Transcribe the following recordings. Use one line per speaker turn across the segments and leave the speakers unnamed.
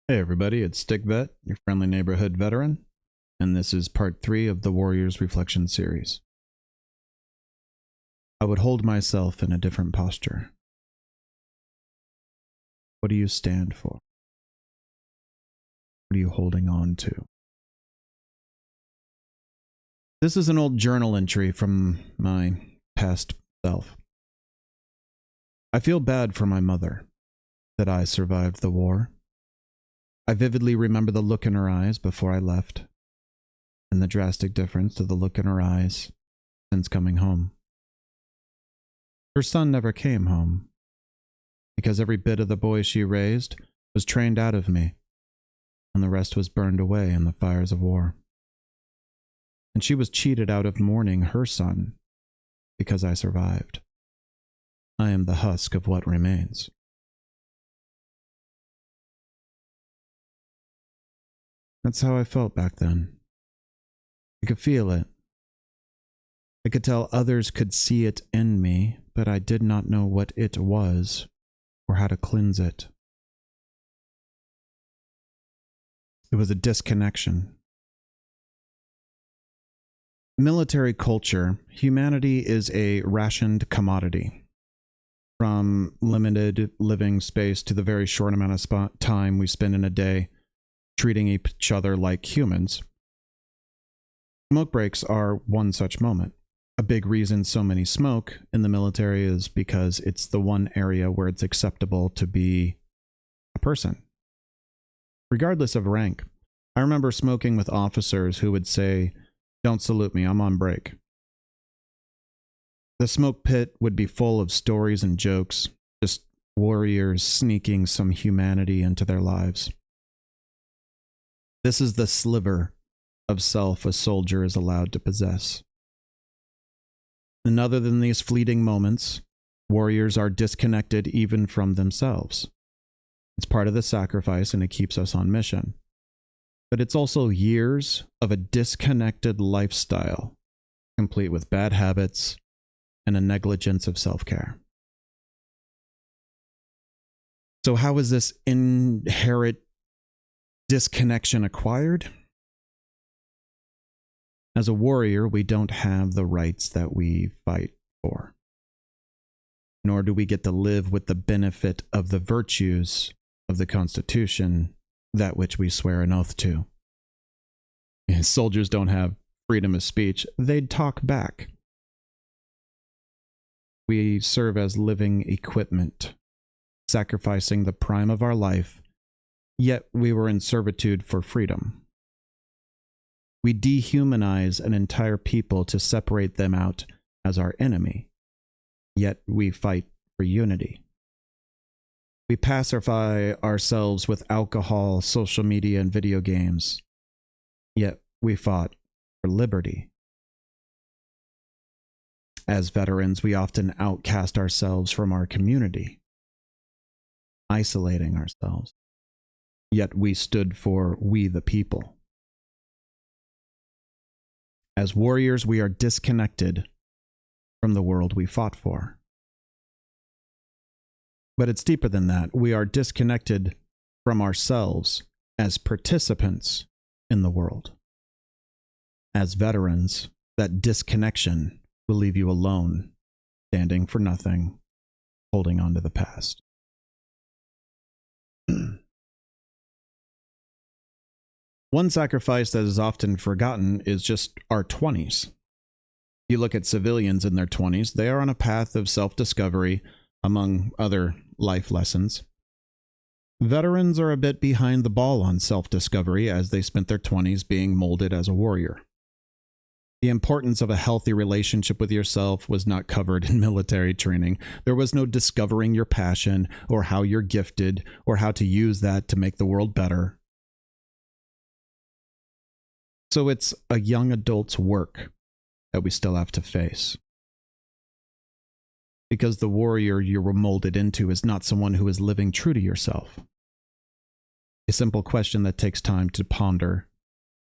Hey everybody, it's Stick Vet, your friendly neighborhood veteran, and this is part 3 of the Warriors Reflection series. I would hold myself in a different posture. What do you stand for? What are you holding on to? This is an old journal entry from my past self. I feel bad for my mother, that I survived the war. I vividly remember the look in her eyes before I left, and the drastic difference to the look in her eyes since coming home. Her son never came home, because every bit of the boy she raised was trained out of me, and the rest was burned away in the fires of war. And she was cheated out of mourning her son because I survived. I am the husk of what remains. That's how I felt back then. I could feel it. I could tell others could see it in me, but I did not know what it was or how to cleanse it. It was a disconnection. Military culture, humanity is a rationed commodity. From limited living space to the very short amount of time we spend in a day treating each other like humans. Smoke breaks are one such moment. A big reason so many smoke in the military is because it's the one area where it's acceptable to be a person, regardless of rank. I remember smoking with officers who would say, "Don't salute me, I'm on break." The smoke pit would be full of stories and jokes, just warriors sneaking some humanity into their lives. This is the sliver of self a soldier is allowed to possess. And other than these fleeting moments, warriors are disconnected even from themselves. It's part of the sacrifice and it keeps us on mission. But it's also years of a disconnected lifestyle, complete with bad habits and a negligence of self-care. So how is this inherent disconnection acquired? As a warrior, we don't have the rights that we fight for, nor do we get to live with the benefit of the virtues of the Constitution, that which we swear an oath to. Soldiers don't have freedom of speech. They'd talk back. We serve as living equipment, sacrificing the prime of our life, yet we were in servitude for freedom. We dehumanize an entire people to separate them out as our enemy, yet we fight for unity. We pacify ourselves with alcohol, social media, and video games, yet we fought for liberty. As veterans, we often outcast ourselves from our community, isolating ourselves, yet we stood for we the people. As warriors, we are disconnected from the world we fought for. But it's deeper than that. We are disconnected from ourselves as participants in the world. As veterans, that disconnection will leave you alone, standing for nothing, holding on to the past. One sacrifice that is often forgotten is just our 20s. You look at civilians in their 20s, they are on a path of self-discovery, among other life lessons. Veterans are a bit behind the ball on self-discovery as they spent their 20s being molded as a warrior. The importance of a healthy relationship with yourself was not covered in military training. There was no discovering your passion or how you're gifted or how to use that to make the world better. So it's a young adult's work that we still have to face. Because the warrior you were molded into is not someone who is living true to yourself. A simple question that takes time to ponder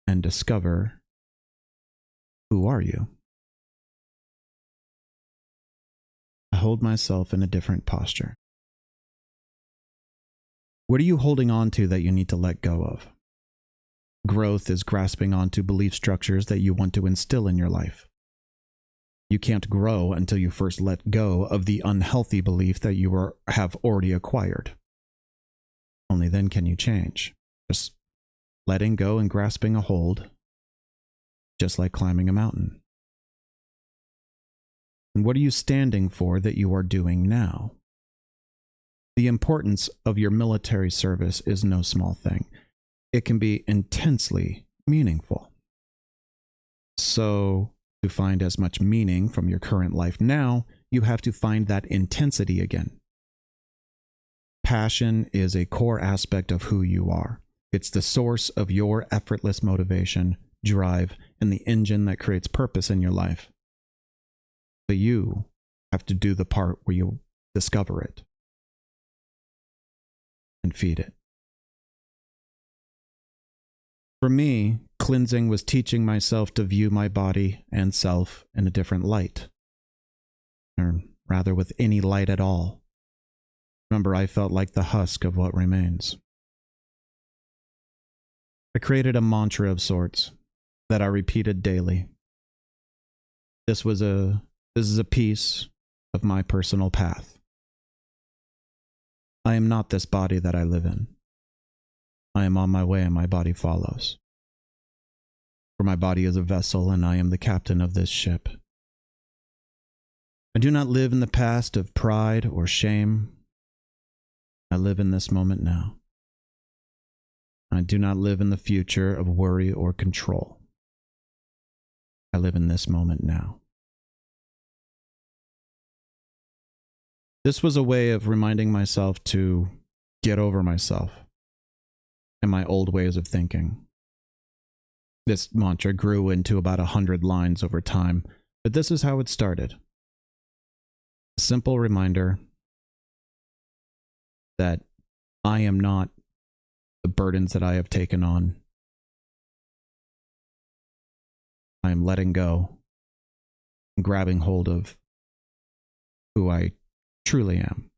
and discover: who are you? I hold myself in a different posture. What are you holding on to that you need to let go of? Growth is grasping onto belief structures that you want to instill in your life. You can't grow until you first let go of the unhealthy belief that you have already acquired. Only then can you change. Just letting go and grasping a hold, just like climbing a mountain. And what are you standing for that you are doing now? The importance of your military service is no small thing. It can be intensely meaningful. So, to find as much meaning from your current life now, you have to find that intensity again. Passion is a core aspect of who you are. It's the source of your effortless motivation, drive, and the engine that creates purpose in your life. But you have to do the part where you discover it and feed it. For me, cleansing was teaching myself to view my body and self in a different light, or rather with any light at all. Remember, I felt like the husk of what remains. I created a mantra of sorts that I repeated daily. This is a piece of my personal path. I am not this body that I live in. I am on my way and my body follows. For my body is a vessel and I am the captain of this ship. I do not live in the past of pride or shame. I live in this moment now. I do not live in the future of worry or control. I live in this moment now. This was a way of reminding myself to get over myself and my old ways of thinking. This mantra grew into about 100 lines over time, but this is how it started. A simple reminder that I am not the burdens that I have taken on. I am letting go and grabbing hold of who I truly am.